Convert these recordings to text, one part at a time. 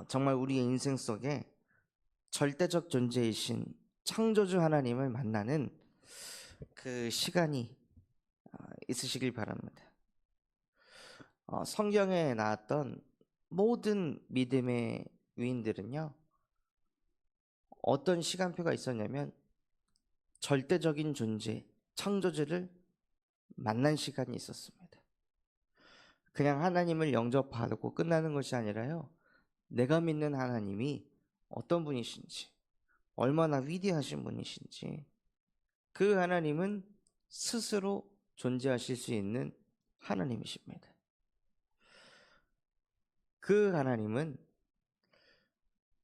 정말 우리의 인생 속에 절대적 존재이신 창조주 하나님을 만나는 그 시간이 있으시길 바랍니다. 성경에 나왔던 모든 믿음의 위인들은요, 어떤 시간표가 있었냐면 절대적인 존재, 창조주를 만난 시간이 있었습니다. 그냥 하나님을 영접하고 끝나는 것이 아니라요, 내가 믿는 하나님이 어떤 분이신지, 얼마나 위대하신 분이신지, 그 하나님은 스스로 존재하실 수 있는 하나님이십니다. 그 하나님은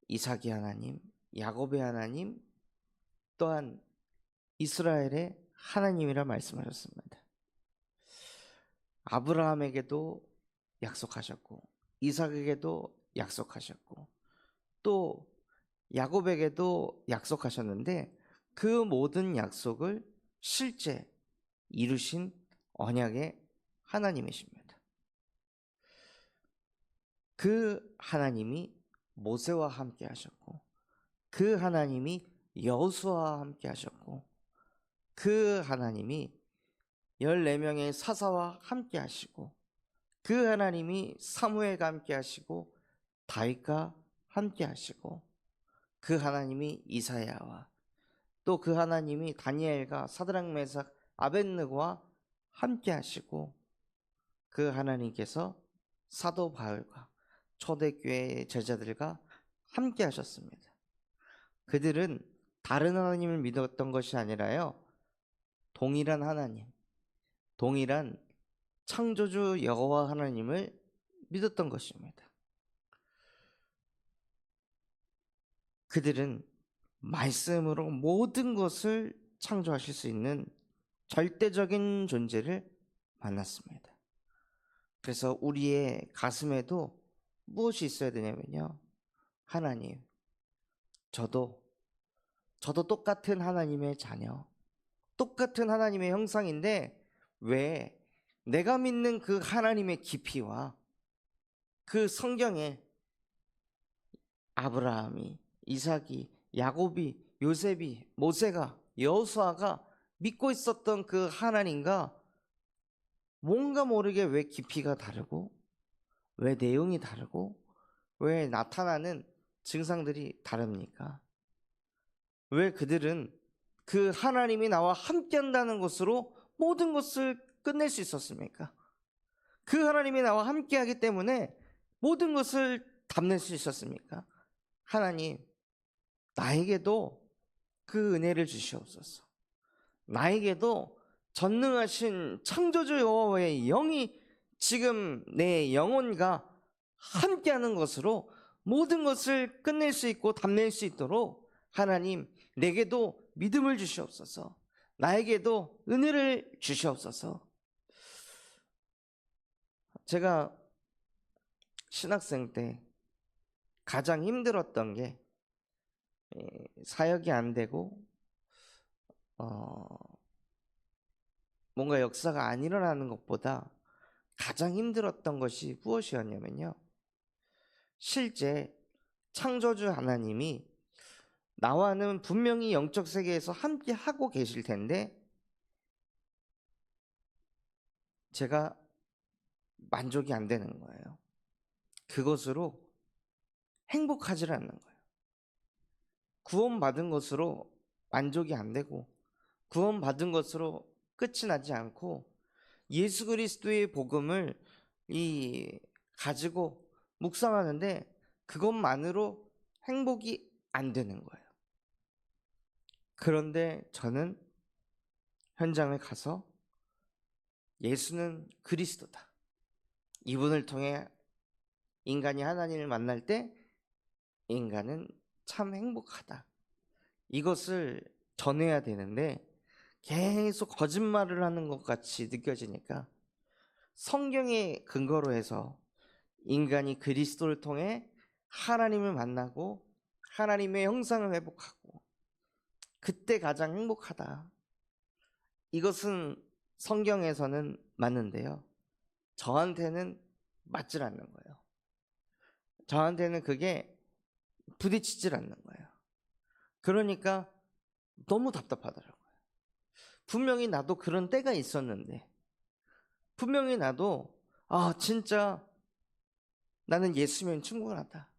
이삭의 하나님, 야곱의 하나님, 또한 이스라엘의 하나님이라 말씀하셨습니다. 아브라함에게도 약속하셨고, 이삭에게도 약속하셨고, 또 야곱에게도 약속하셨는데, 그 모든 약속을 실제 이루신 언약의 하나님이십니다. 그 하나님이 모세와 함께 하셨고, 그 하나님이 여호수아와 함께 하셨고, 그 하나님이 14명의 사사와 함께 하시고, 그 하나님이 사무엘과 함께 하시고, 다윗과 함께 하시고, 그 하나님이 이사야와, 또 그 하나님이 다니엘과 사드락 메삭 아벳느고와 함께 하시고, 그 하나님께서 사도 바울과 초대교회의 제자들과 함께 하셨습니다. 그들은 다른 하나님을 믿었던 것이 아니라요, 동일한 하나님, 동일한 창조주 여호와 하나님을 믿었던 것입니다. 그들은 말씀으로 모든 것을 창조하실 수 있는 절대적인 존재를 만났습니다. 그래서 우리의 가슴에도 무엇이 있어야 되냐면요, 하나님, 저도 똑같은 하나님의 자녀, 똑같은 하나님의 형상인데 왜 내가 믿는 그 하나님의 깊이와 그 성경에 아브라함이, 이삭이, 야곱이, 요셉이, 모세가, 여호수아가 믿고 있었던 그 하나님과 뭔가 모르게 왜 깊이가 다르고, 왜 내용이 다르고, 왜 나타나는 증상들이 다릅니까? 왜 그들은 그 하나님이 나와 함께 한다는 것으로 모든 것을 끝낼 수 있었습니까? 그 하나님이 나와 함께 하기 때문에 모든 것을 담낼 수 있었습니까? 하나님, 나에게도 그 은혜를 주시옵소서. 나에게도 전능하신 창조주 여호와의 영이 지금 내 영혼과 함께하는 것으로 모든 것을 끝낼 수 있고 담낼 수 있도록 하나님, 내게도 믿음을 주시옵소서. 나에게도 은혜를 주시옵소서. 제가 신학생 때 가장 힘들었던 게 사역이 안 되고 뭔가 역사가 안 일어나는 것보다 가장 힘들었던 것이 무엇이었냐면요, 실제 창조주 하나님이 나와는 분명히 영적 세계에서 함께 하고 계실 텐데 제가 만족이 안 되는 거예요. 그것으로 행복하지 않는 거예요. 구원받은 것으로 만족이 안 되고, 구원받은 것으로 끝이 나지 않고, 예수 그리스도의 복음을 가지고 묵상하는데 그것만으로 행복이 안 되는 거예요. 그런데 저는 현장을 가서 예수는 그리스도다, 이분을 통해 인간이 하나님을 만날 때 인간은 참 행복하다, 이것을 전해야 되는데 계속 거짓말을 하는 것 같이 느껴지니까 성경의 근거로 해서 인간이 그리스도를 통해 하나님을 만나고 하나님의 형상을 회복하고 그때 가장 행복하다, 이것은 성경에서는 맞는데요, 저한테는 맞질 않는 거예요. 저한테는 그게 부딪히질 않는 거예요. 그러니까 너무 답답하더라고요. 분명히 나도 그런 때가 있었는데, 분명히 나도 진짜 나는 예수면 충분하다.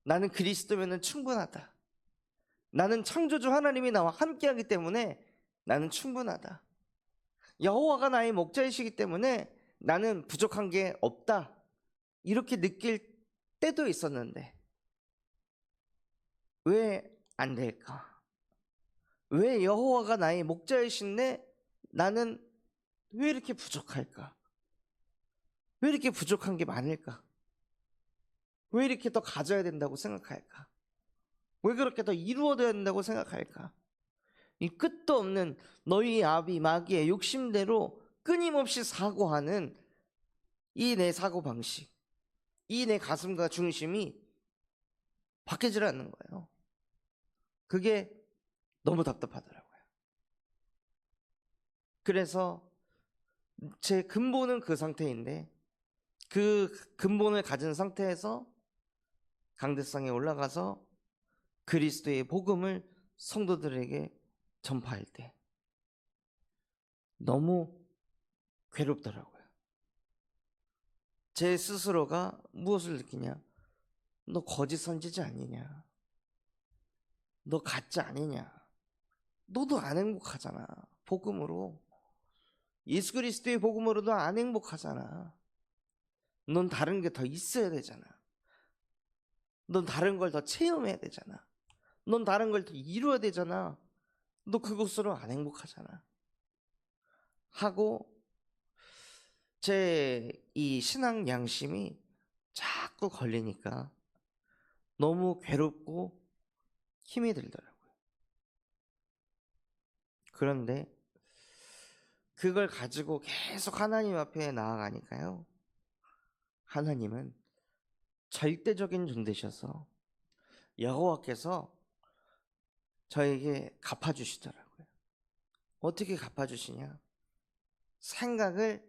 나는 그리스도면 충분하다. 나는 창조주 하나님이 나와 함께하기 때문에 나는 충분하다. 여호와가 나의 목자이시기 때문에 나는 부족한 게 없다. 이렇게 느낄 때도 있었는데 왜 안 될까? 왜 여호와가 나의 목자이신데 나는 왜 이렇게 부족할까? 왜 이렇게 부족한 게 많을까? 왜 이렇게 더 가져야 된다고 생각할까? 왜 그렇게 더 이루어져야 된다고 생각할까? 이 끝도 없는 너희 아비 마귀의 욕심대로 끊임없이 사고하는 이 내 사고방식, 이 내 가슴과 중심이 바뀌질 않는 거예요. 그게 너무 답답하더라고요. 그래서 제 근본은 그 상태인데 그 근본을 가진 상태에서 강대상에 올라가서 그리스도의 복음을 성도들에게 전파할 때 너무 괴롭더라고요. 제 스스로가 무엇을 느끼냐? 너 거짓 선지자 아니냐? 너 가짜 아니냐? 너도 안 행복하잖아. 복음으로. 예수 그리스도의 복음으로도 안 행복하잖아. 넌 다른 게 더 있어야 되잖아. 넌 다른 걸 더 체험해야 되잖아. 넌 다른 걸 더 이루어야 되잖아. 너 그것으로 안 행복하잖아. 하고 제 이 신앙 양심이 자꾸 걸리니까 너무 괴롭고 힘이 들더라고요. 그런데 그걸 가지고 계속 하나님 앞에 나아가니까요. 하나님은 절대적인 존재셔서 여호와께서 저에게 갚아주시더라고요. 어떻게 갚아주시냐? 생각을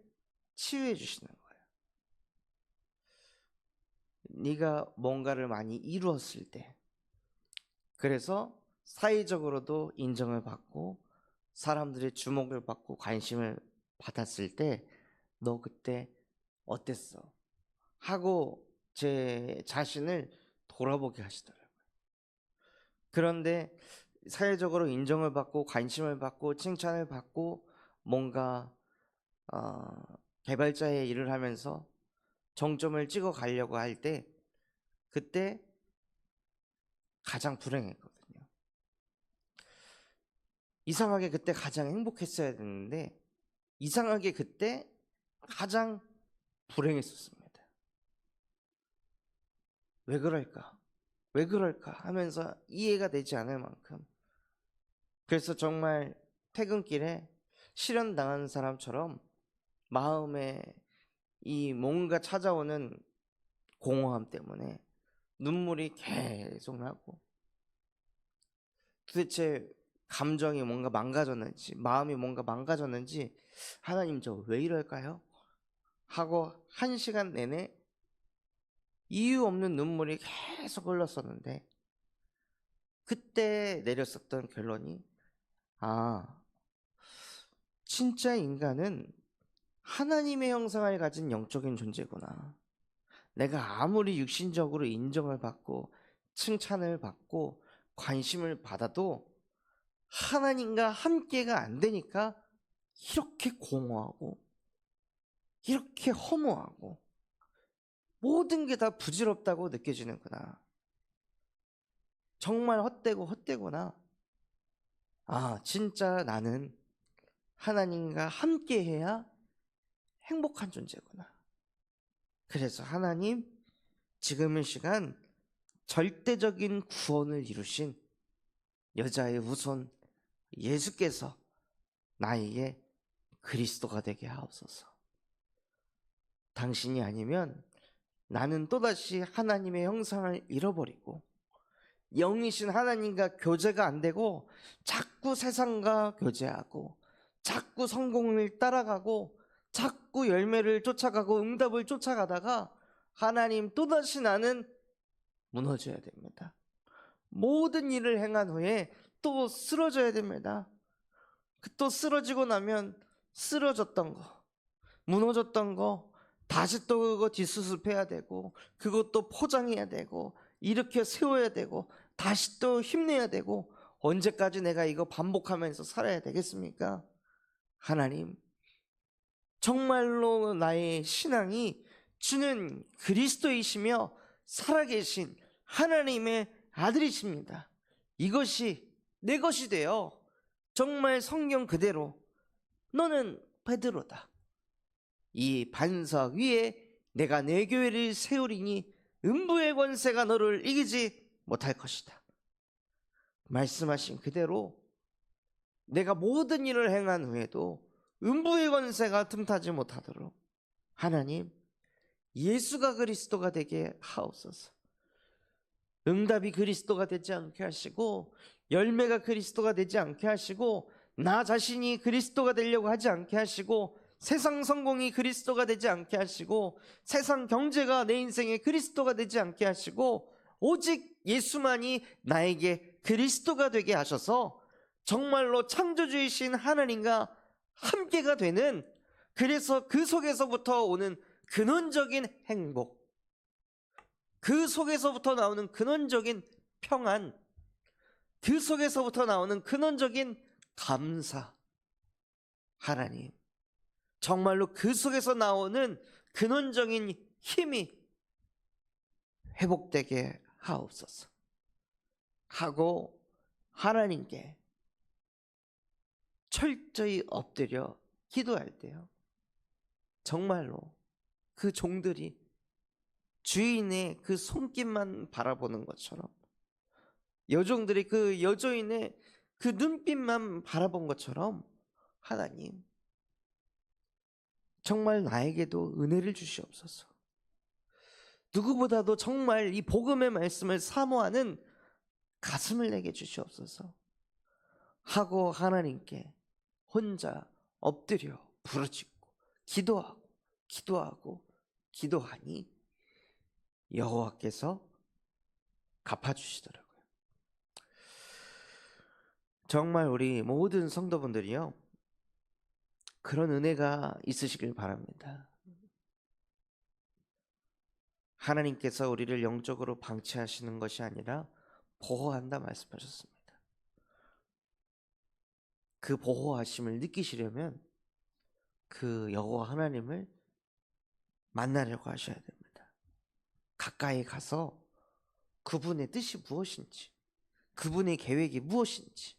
치유해 주시는 거예요. 네가 뭔가를 많이 이루었을 때, 그래서 사회적으로도 인정을 받고 사람들의 주목을 받고 관심을 받았을 때 너 그때 어땠어? 하고 제 자신을 돌아보게 하시더라고요. 그런데 사회적으로 인정을 받고 관심을 받고 칭찬을 받고 뭔가 개발자의 일을 하면서 정점을 찍어 가려고 할 때 그때 가장 불행했거든요. 이상하게 그때 가장 행복했어야 됐는데 이상하게 그때 가장 불행했었습니다. 왜 그럴까? 왜 그럴까? 하면서 이해가 되지 않을 만큼, 그래서 정말 퇴근길에 실현당한 사람처럼 마음에 이 뭔가 찾아오는 공허함 때문에 눈물이 계속 나고, 도대체 감정이 뭔가 망가졌는지, 마음이 뭔가 망가졌는지, 하나님 저 왜 이럴까요? 하고 1시간 내내 이유 없는 눈물이 계속 흘렀었는데, 그때 내렸었던 결론이 진짜 인간은 하나님의 형상을 가진 영적인 존재구나. 내가 아무리 육신적으로 인정을 받고 칭찬을 받고 관심을 받아도 하나님과 함께가 안 되니까 이렇게 공허하고 이렇게 허무하고 모든 게 다 부질없다고 느껴지는구나. 정말 헛되고 헛되구나. 진짜 나는 하나님과 함께해야 행복한 존재구나. 그래서 하나님, 지금 이 시간 절대적인 구원을 이루신 여자의 후손 예수께서 나에게 그리스도가 되게 하옵소서. 당신이 아니면 나는 또다시 하나님의 형상을 잃어버리고 영이신 하나님과 교제가 안 되고 자꾸 세상과 교제하고 자꾸 성공을 따라가고 자꾸 열매를 쫓아가고 응답을 쫓아가다가 하나님 또다시 나는 무너져야 됩니다. 모든 일을 행한 후에 또 쓰러져야 됩니다. 또 쓰러지고 나면 쓰러졌던 거, 무너졌던 거 다시 또 그거 뒷수습해야 되고, 그것도 포장해야 되고, 이렇게 세워야 되고, 다시 또 힘내야 되고, 언제까지 내가 이거 반복하면서 살아야 되겠습니까? 하나님, 정말로 나의 신앙이 주는 그리스도이시며 살아계신 하나님의 아들이십니다. 이것이 내 것이 되어 정말 성경 그대로 너는 베드로다, 이 반석 위에 내가 내 교회를 세우리니 음부의 권세가 너를 이기지 못할 것이다. 말씀하신 그대로 내가 모든 일을 행한 후에도 음부의 권세가 틈타지 못하도록 하나님, 예수가 그리스도가 되게 하옵소서. 응답이 그리스도가 되지 않게 하시고, 열매가 그리스도가 되지 않게 하시고, 나 자신이 그리스도가 되려고 하지 않게 하시고, 세상 성공이 그리스도가 되지 않게 하시고, 세상 경제가 내 인생에 그리스도가 되지 않게 하시고, 오직 예수만이 나에게 그리스도가 되게 하셔서 정말로 창조주이신 하나님과 함께가 되는, 그래서 그 속에서부터 오는 근원적인 행복, 그 속에서부터 나오는 근원적인 평안, 그 속에서부터 나오는 근원적인 감사, 하나님 정말로 그 속에서 나오는 근원적인 힘이 회복되게 하옵소서 하고 하나님께 철저히 엎드려 기도할 때요, 정말로 그 종들이 주인의 그 손길만 바라보는 것처럼, 여종들이 그 여조인의 그 눈빛만 바라본 것처럼, 하나님 정말 나에게도 은혜를 주시옵소서. 누구보다도 정말 이 복음의 말씀을 사모하는 가슴을 내게 주시옵소서 하고 하나님께 혼자 엎드려 부르짖고 기도하고 기도하니 여호와께서 갚아주시더라고요. 정말 우리 모든 성도분들이요, 그런 은혜가 있으시길 바랍니다. 하나님께서 우리를 영적으로 방치하시는 것이 아니라 보호한다 말씀하셨습니다. 그 보호하심을 느끼시려면 그 여호와 하나님을 만나려고 하셔야 됩니다. 가까이 가서 그분의 뜻이 무엇인지, 그분의 계획이 무엇인지,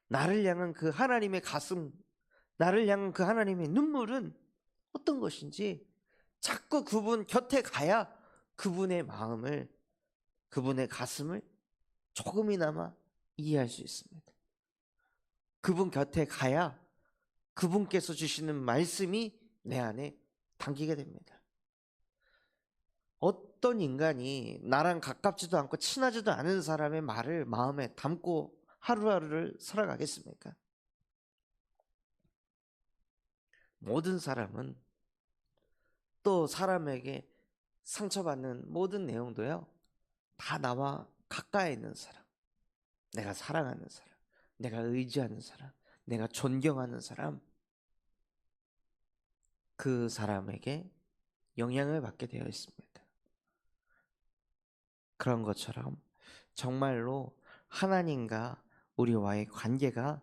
나를 향한 그 하나님의 가슴, 나를 향한 그 하나님의 눈물은 어떤 것인지 자꾸 그분 곁에 가야 그분의 마음을, 그분의 가슴을 조금이나마 이해할 수 있습니다. 그분 곁에 가야 그분께서 주시는 말씀이 내 안에 담기게 됩니다. 어떤 인간이 나랑 가깝지도 않고 친하지도 않은 사람의 말을 마음에 담고 하루하루를 살아가겠습니까? 모든 사람은, 또 사람에게 상처받는 모든 내용도요, 다 나와 가까이 있는 사람, 내가 사랑하는 사람, 내가 의지하는 사람, 내가 존경하는 사람, 그 사람에게 영향을 받게 되어 있습니다. 그런 것처럼 정말로 하나님과 우리와의 관계가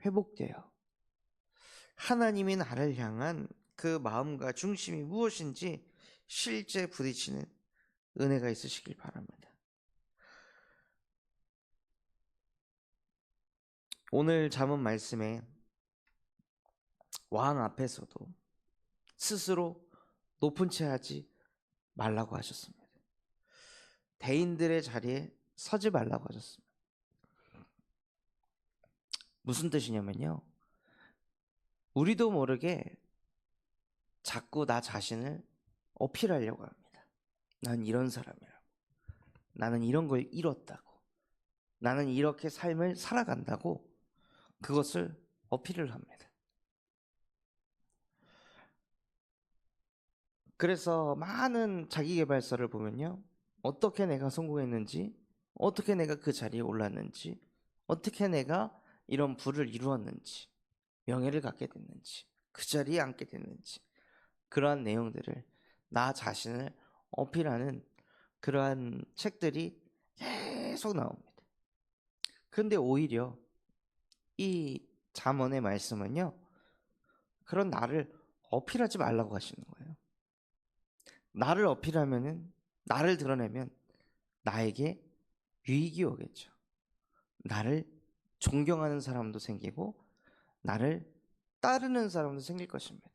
회복돼요. 하나님이 나를 향한 그 마음과 중심이 무엇인지 실제 부딪히는 은혜가 있으시길 바랍니다. 오늘 잠언 말씀에 왕 앞에서도 스스로 높은 채 하지 말라고 하셨습니다. 대인들의 자리에 서지 말라고 하셨습니다. 무슨 뜻이냐면요, 우리도 모르게 자꾸 나 자신을 어필하려고 합니다. 난 이런 사람이라고, 나는 이런 걸 이뤘다고, 나는 이렇게 삶을 살아간다고 그것을 어필을 합니다. 그래서 많은 자기계발서를 보면요, 어떻게 내가 성공했는지, 어떻게 내가 그 자리에 올랐는지, 어떻게 내가 이런 부를 이루었는지, 명예를 갖게 됐는지, 그 자리에 앉게 됐는지, 그러한 내용들을, 나 자신을 어필하는 그러한 책들이 계속 나옵니다. 그런데 오히려 이 잠언의 말씀은요, 그런 나를 어필하지 말라고 하시는 거예요. 나를 어필하면은, 나를 드러내면 나에게 유익이 오겠죠. 나를 존경하는 사람도 생기고 나를 따르는 사람도 생길 것입니다.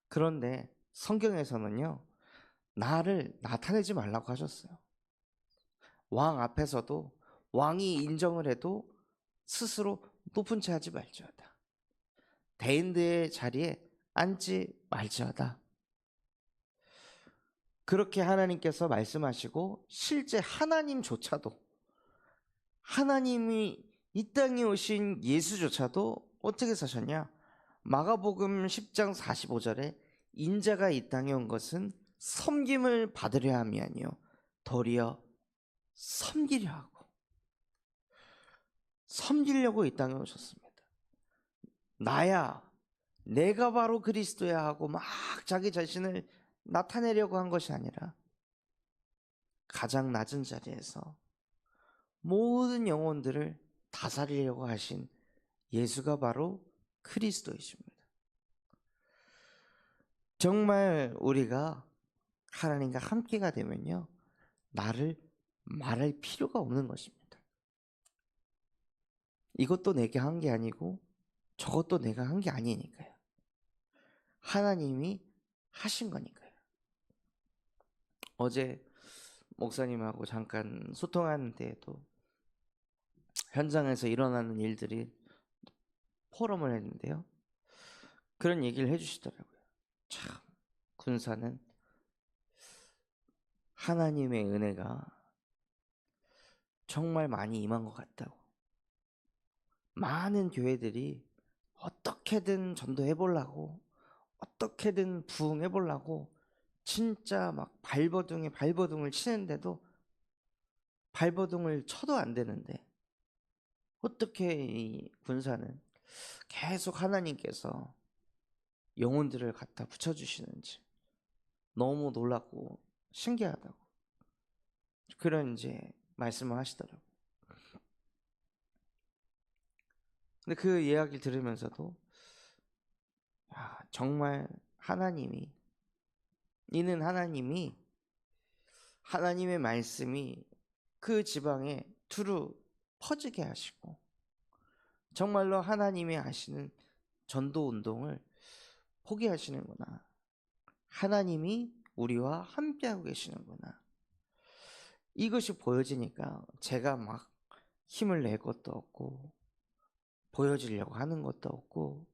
그런데 성경에서는요, 나를 나타내지 말라고 하셨어요. 왕 앞에서도, 왕이 인정을 해도 스스로 높은 채 하지 말지어다. 대인들의 자리에 앉지 말지어다. 그렇게 하나님께서 말씀하시고, 실제 하나님조차도, 하나님이 이 땅에 오신 예수조차도 어떻게 사셨냐? 마가복음 10장 45절에 인자가 이 땅에 온 것은 섬김을 받으려 함이 아니요 도리어 섬기려 하고, 섬기려고 이 땅에 오셨습니다. 나야, 내가 바로 그리스도야 하고 막 자기 자신을 나타내려고 한 것이 아니라 가장 낮은 자리에서 모든 영혼들을 다스리려고 하신 예수가 바로 그리스도이십니다. 정말 우리가 하나님과 함께가 되면요, 나를 말할 필요가 없는 것입니다. 이것도 내가 한 게 아니고 저것도 내가 한 게 아니니까요. 하나님이 하신 거니까요. 어제 목사님하고 잠깐 소통하는 데에도 현장에서 일어나는 일들이 포럼을 했는데요, 그런 얘기를 해주시더라고요. 참, 군사는 하나님의 은혜가 정말 많이 임한 것 같다고. 많은 교회들이 어떻게든 전도해보려고, 어떻게든 부흥해보려고 진짜 막 발버둥에 발버둥을 치는데도 발버둥을 쳐도 안 되는데, 어떻게 이 군사는 계속 하나님께서 영혼들을 갖다 붙여주시는지 너무 놀랍고 신기하다고 그런 이제 말씀을 하시더라고요. 근데 그 이야기를 들으면서도 정말 이는 하나님이, 하나님의 말씀이 그 지방에 두루 퍼지게 하시고, 정말로 하나님이 하시는 전도 운동을 포기하시는구나. 하나님이 우리와 함께하고 계시는구나. 이것이 보여지니까 제가 막 힘을 낼 것도 없고 보여주려고 하는 것도 없고,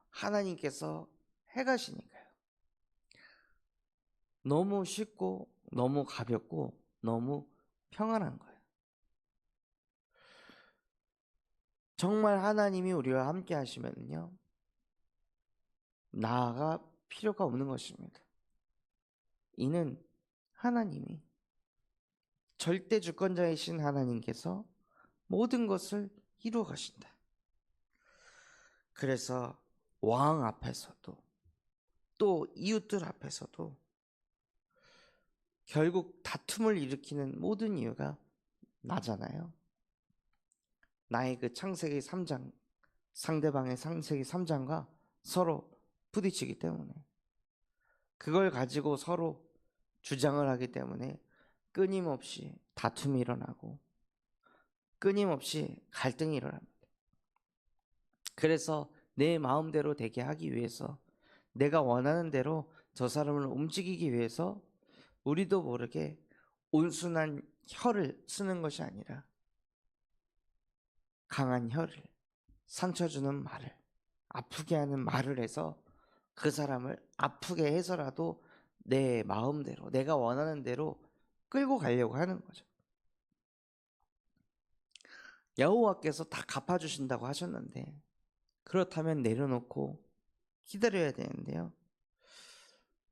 하나님께서 해가시니까요. 너무 쉽고 너무 가볍고 너무 평안한 거예요. 정말 하나님이 우리와 함께 하시면요, 나아가 필요가 없는 것입니다. 이는 하나님이, 절대 주권자이신 하나님께서 모든 것을 이루어 가신다. 그래서 왕 앞에서도 또 이웃들 앞에서도 결국 다툼을 일으키는 모든 이유가 나잖아요. 나의 그 창세기 3장, 상대방의 창세기 3장과 서로 부딪히기 때문에, 그걸 가지고 서로 주장을 하기 때문에 끊임없이 다툼이 일어나고 끊임없이 갈등이 일어납니다. 그래서 내 마음대로 되게 하기 위해서, 내가 원하는 대로 저 사람을 움직이기 위해서 우리도 모르게 온순한 혀를 쓰는 것이 아니라 강한 혀를, 상처 주는 말을, 아프게 하는 말을 해서 그 사람을 아프게 해서라도 내 마음대로, 내가 원하는 대로 끌고 가려고 하는 거죠. 여호와께서 다 갚아주신다고 하셨는데, 그렇다면 내려놓고 기다려야 되는데요,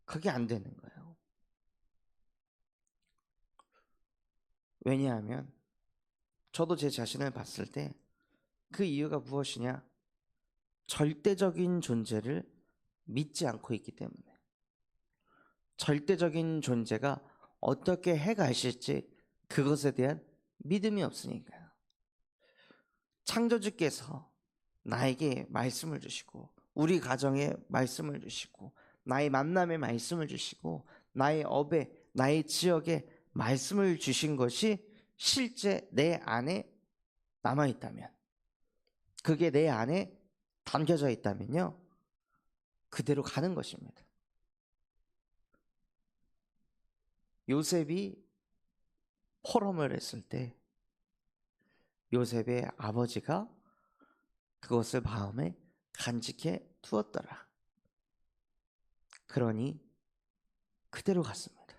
그게 안 되는 거예요. 왜냐하면 저도 제 자신을 봤을 때 그 이유가 무엇이냐? 절대적인 존재를 믿지 않고 있기 때문에. 절대적인 존재가 어떻게 해가실지 그것에 대한 믿음이 없으니까요. 창조주께서 나에게 말씀을 주시고, 우리 가정에 말씀을 주시고, 나의 만남에 말씀을 주시고, 나의 업에, 나의 지역에 말씀을 주신 것이 실제 내 안에 남아있다면, 그게 내 안에 담겨져 있다면요, 그대로 가는 것입니다. 요셉이 포럼을 했을 때 요셉의 아버지가 그것을 마음에 간직해 두었더라. 그러니 그대로 갔습니다.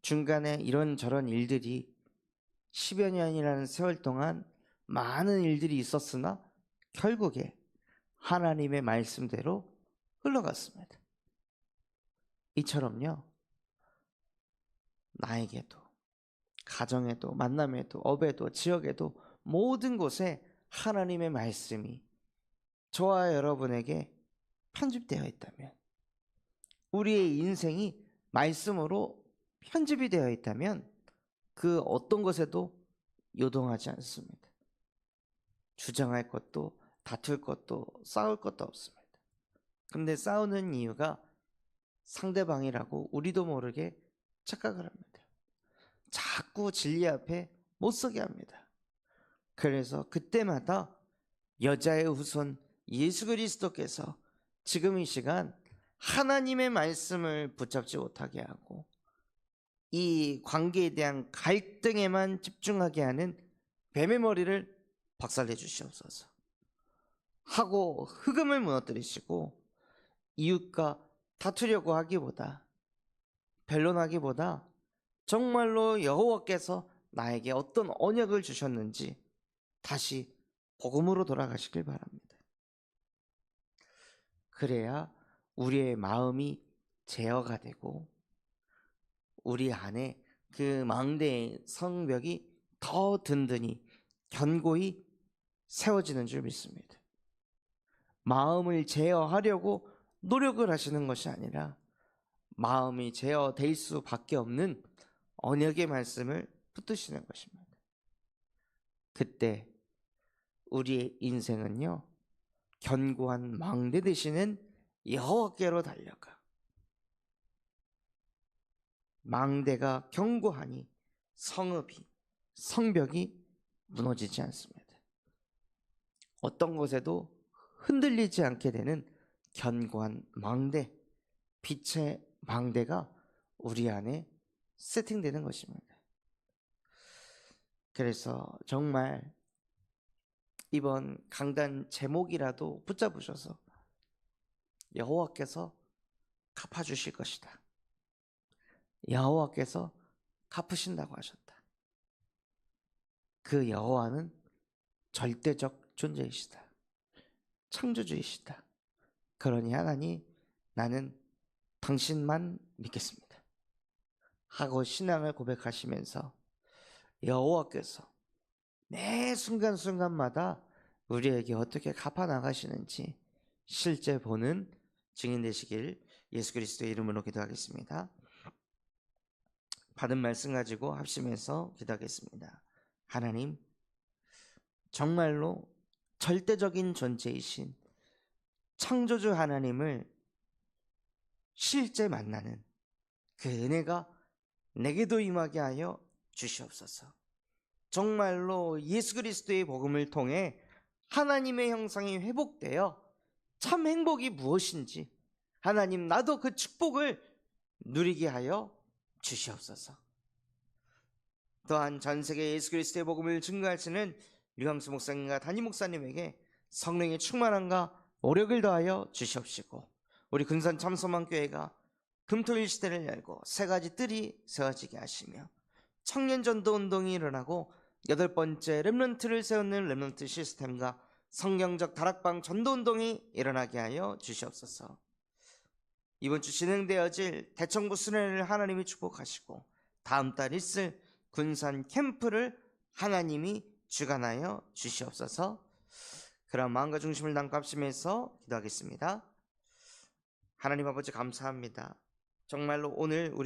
중간에 이런저런 일들이 10여 년이라는 세월 동안 많은 일들이 있었으나 결국에 하나님의 말씀대로 흘러갔습니다. 이처럼요, 나에게도, 가정에도, 만남에도, 업에도, 지역에도 모든 곳에 하나님의 말씀이 저와 여러분에게 편집되어 있다면, 우리의 인생이 말씀으로 편집이 되어 있다면 그 어떤 것에도 요동하지 않습니다. 주장할 것도, 다툴 것도, 싸울 것도 없습니다. 근데 싸우는 이유가 상대방이라고 우리도 모르게 착각을 합니다. 자꾸 진리 앞에 못 서게 합니다. 그래서 그때마다 여자의 후손 예수 그리스도께서 지금 이 시간 하나님의 말씀을 붙잡지 못하게 하고 이 관계에 대한 갈등에만 집중하게 하는 뱀의 머리를 박살내 주시옵소서 하고 흑음을 무너뜨리시고, 이웃과 다투려고 하기보다, 변론하기보다 정말로 여호와께서 나에게 어떤 언약을 주셨는지 다시 복음으로 돌아가시길 바랍니다. 그래야 우리의 마음이 제어가 되고 우리 안에 그 망대의 성벽이 더 든든히 견고히 세워지는 줄 믿습니다. 마음을 제어하려고 노력을 하시는 것이 아니라 마음이 제어될 수밖에 없는 언약의 말씀을 붙드시는 것입니다. 그때 우리의 인생은요, 견고한 망대 되시는 여호와께로 달려가. 망대가 견고하니 성벽이 무너지지 않습니다. 어떤 것에도 흔들리지 않게 되는 견고한 망대, 빛의 망대가 우리 안에 세팅되는 것입니다. 그래서 정말 이번 강단 제목이라도 붙잡으셔서 여호와께서 갚아주실 것이다, 여호와께서 갚으신다고 하셨다. 그 여호와는 절대적 존재이시다, 창조주이시다. 그러니 하나님, 나는 당신만 믿겠습니다 하고 신앙을 고백하시면서 여호와께서 매 순간순간마다 우리에게 어떻게 갚아 나가시는지 실제 보는 증인 되시길 예수 그리스도의 이름으로 기도하겠습니다. 받은 말씀 가지고 합심해서 기도하겠습니다. 하나님, 정말로 절대적인 존재이신 창조주 하나님을 실제 만나는 그 은혜가 내게도 임하게 하여 주시옵소서. 정말로 예수 그리스도의 복음을 통해 하나님의 형상이 회복되어 참 행복이 무엇인지, 하나님, 나도 그 축복을 누리게 하여 주시옵소서. 또한 전세계 예수 그리스도의 복음을 증거하시는 류광수 목사님과 담임 목사님에게 성령의 충만함과 오력을 더하여 주시옵시고, 우리 근산 참소망교회가 금토일 시대를 열고 세 가지 뜰이 세워지게 하시며 청년 전도 운동이 일어나고 8번째 렘넌트를 세우는 렘넌트 시스템과 성경적 다락방 전도 운동이 일어나게 하여 주시옵소서. 이번 주 진행되어질 대청부 수련회를 하나님이 축복하시고 다음 달 있을 군산 캠프를 하나님이 주관하여 주시옵소서. 그런 마음과 중심을 담고 합심해서 기도하겠습니다. 하나님 아버지 감사합니다. 정말로 오늘 우리